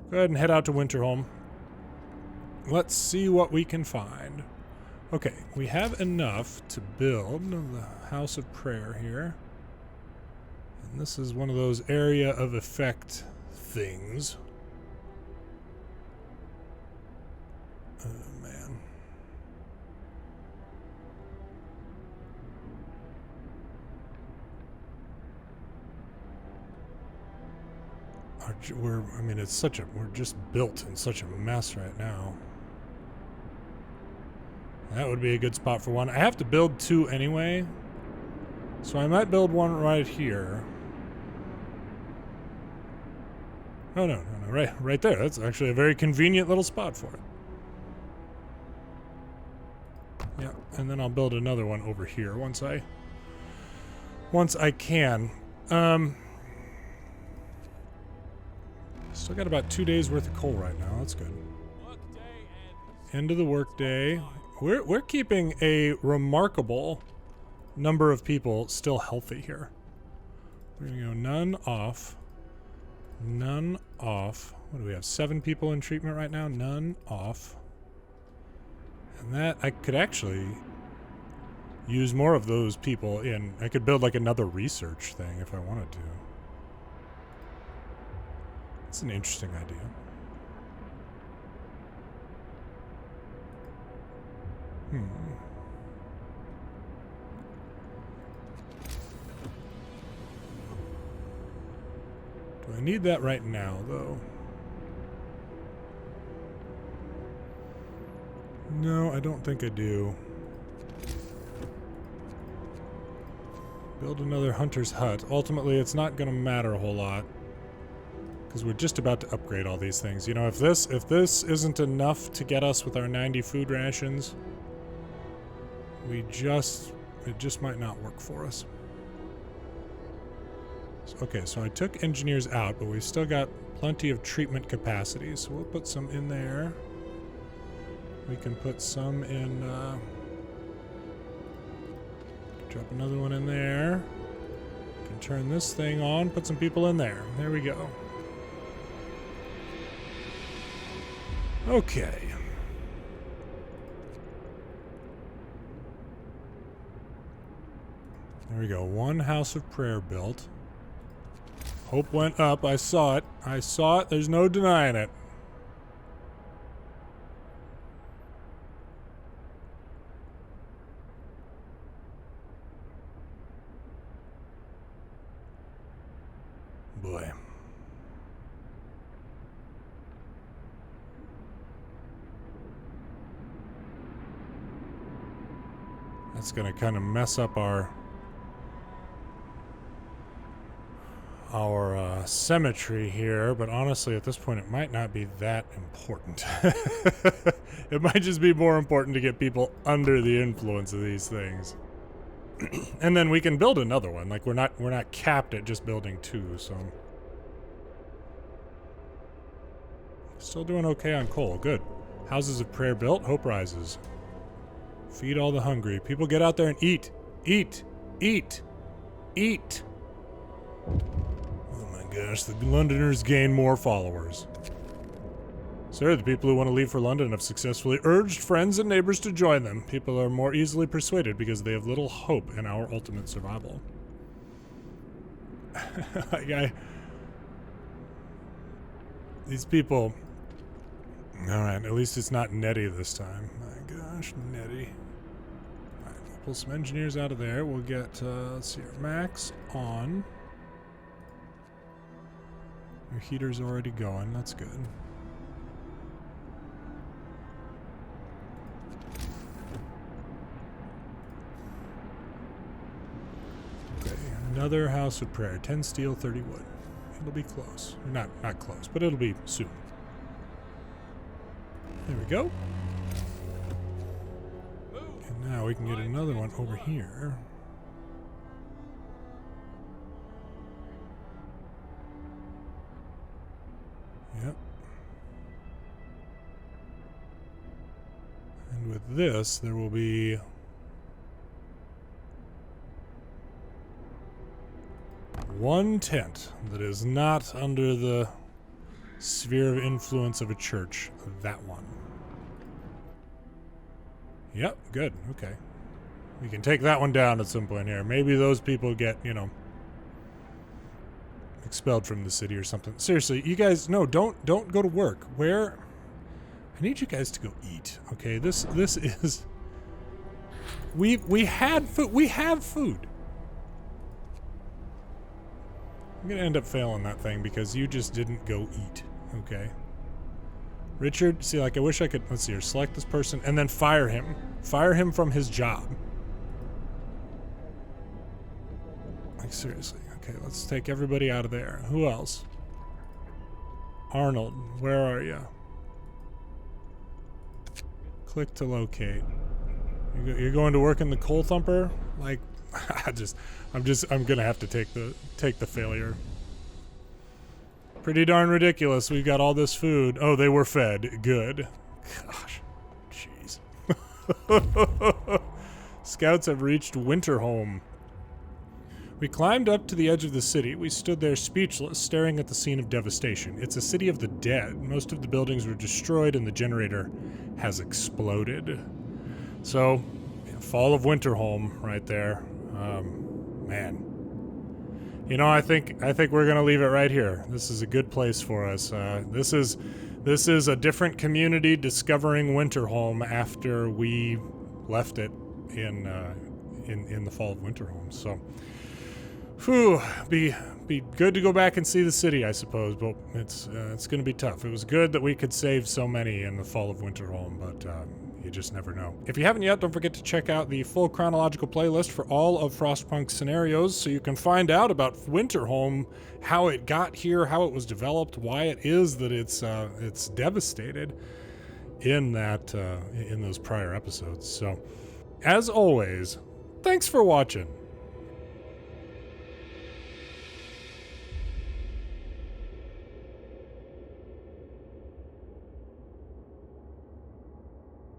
Go ahead and head out to Winterhome. Let's see what we can find. Okay, we have enough to build the House of Prayer here. And this is one of those area of effect things. Oh, man. We're just built in such a mess right now. That would be a good spot for one. I have to build 2 anyway, so I might build one right here. Oh, no, right there. That's actually a very convenient little spot for it. Yeah, and then I'll build another one over here once I can. Still got about 2 days worth of coal right now. That's good. End of the workday. We're keeping a remarkable number of people still healthy here. We're gonna go none off. None off. What do we have? 7 people in treatment right now? None off. And that, I could actually use more of those people in. I could build like another research thing if I wanted to. It's an interesting idea. Do I need that right now, though? No, I don't think I do. Build another hunter's hut. Ultimately, it's not going to matter a whole lot, because we're just about to upgrade all these things. You know, if this isn't enough to get us with our 90 food rations, it just might not work for us. Okay, so I took engineers out, but we've still got Plenty of treatment capacity, so we'll put some in there. We can put some in, drop another one in there. Can turn this thing on, put some people in there. There we go. Okay. There we go. One house of prayer built. Hope went up. I saw it. I saw it. There's no denying it. Boy. That's gonna kind of mess up our symmetry here, but honestly at this point it might not be that important. It might just be more important to get people under the influence of these things. And then we can build another one. Like we're not capped at just building 2, so still doing okay on coal. Good. Houses of prayer built, hope rises. Feed all the hungry. People get out there and eat. Eat. Eat. Eat. Oh my gosh, the Londoners gain more followers. Sir, the people who want to leave for London have successfully urged friends and neighbors to join them. People are more easily persuaded because they have little hope in our ultimate survival. These people... Alright, at least it's not Nettie this time. My gosh, Nettie. Alright, we'll pull some engineers out of there. We'll get, let's see here, Max on. Your heater's already going, that's good. Okay, another house of prayer. 10 steel, 30 wood. It'll be close. Not close, but it'll be soon. There we go. And now we can get another one over here. Yep. And with this, there will be one tent that is not under the sphere of influence of a church. That one. Yep, good. Okay. We can take that one down at some point here. Maybe those people get, you know, expelled from the city or something. Seriously, you guys, no, don't go to work. Where? I need you guys to go eat. Okay, this is... We had food. We have food. I'm gonna end up failing that thing because you just didn't go eat. Okay. Richard, see, like, I wish I could, let's see here, select this person and then fire him. Fire him from his job. Like, seriously. Okay, let's take everybody out of there. Who else? Arnold, where are you? Click to locate. You're going to work in the coal thumper? Like, I'm gonna have to take the failure. Pretty darn ridiculous. We've got all this food. Oh, they were fed. Good. Gosh. Jeez. Scouts have reached Winterhome. We climbed up to the edge of the city. We stood there speechless, staring at the scene of devastation. It's a city of the dead. Most of the buildings were destroyed and the generator has exploded. So, fall of Winterhome right there. Man. You know, I think we're gonna leave it right here. This is a good place for us. This is a different community discovering Winterhome after we left it in the fall of Winterhome. So, whew, be good to go back and see the city, I suppose. But it's gonna be tough. It was good that we could save so many in the fall of Winterhome, but you just never know. If you haven't yet, don't forget to check out the full chronological playlist for all of Frostpunk scenarios so you can find out about Winterhome, how it got here, how it was developed, why it is that it's devastated in those prior episodes. So, as always, thanks for watching.